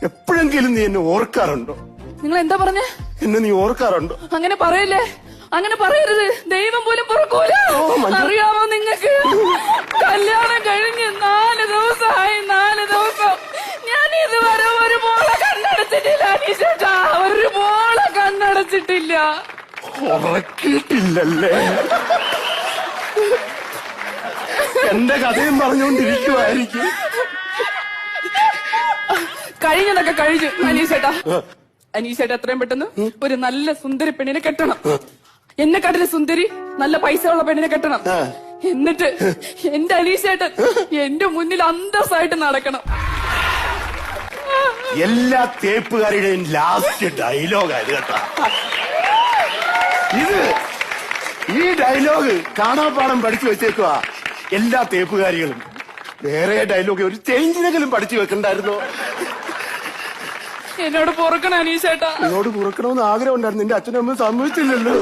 എപ്പോഴെങ്കിലും നീ എന്നെ ഓർക്കാറുണ്ടോ? നിങ്ങൾ എന്താ പറഞ്ഞേ? എന്നെ നീ ഓർക്കാറുണ്ടോ? അങ്ങനെ പറയല്ലേ, അങ്ങനെ പറയരുത്. ദൈവം പോലും പൊറുക്കൂല. അറിയാമോ നിങ്ങൾക്ക്? കല്യാണം കഴിഞ്ഞ് 4 ദിവസമായി. 4 ദിവസം ഞാൻ ഇതുവരെ ഒരു മോളെ കണ്ണടച്ചിട്ടില്ല അനീഷേട്ടാ, ഒരു മോളെ കണ്ണടച്ചിട്ടില്ല. ഉറക്കിയിട്ടില്ലല്ലേ? എന്റെ കഥയും പറഞ്ഞുകൊണ്ടിരിക്കുവായിരിക്കും. കഴിഞ്ഞതൊക്കെ കഴിഞ്ഞു അനീഷേട്ടാ. അനീഷേട്ടാ എത്രയും പെട്ടെന്ന് ഒരു നല്ല സുന്ദരി പെണ്ണിനെ കെട്ടണം. എന്നെക്കാട്ടിലെ സുന്ദരി നല്ല പൈസ ഉള്ള പെണ്ണിനെ കെട്ടണം. എന്നിട്ട് എന്റെ അനീഷേട്ടൻ എന്റെ മുന്നിൽ അന്തസ്സായിട്ട് നടക്കണം. എല്ലാ തേപ്പുകാരുടെയും ലാസ്റ്റ് ഡയലോഗാണ് കേട്ടോ ഇത്. ഈ ഡയലോഗ് കാണാപ്പാടം പഠിച്ചു വെച്ചേക്കുവാ എല്ലാ തേപ്പുകാരികളും. വേറെ ഡയലോഗ് ഒരു ചേഞ്ചിനെങ്കിലും പഠിച്ചു വെക്കണ്ടായിരുന്നോ? എന്നോട് പൊറുക്കണം അനീഷേട്ടാ. എന്നോട് പൊറുക്കണമെന്ന് ആഗ്രഹം ഉണ്ടായിരുന്നു. നിന്റെ അച്ഛനും അമ്മയും സമ്മതിച്ചില്ലല്ലോ.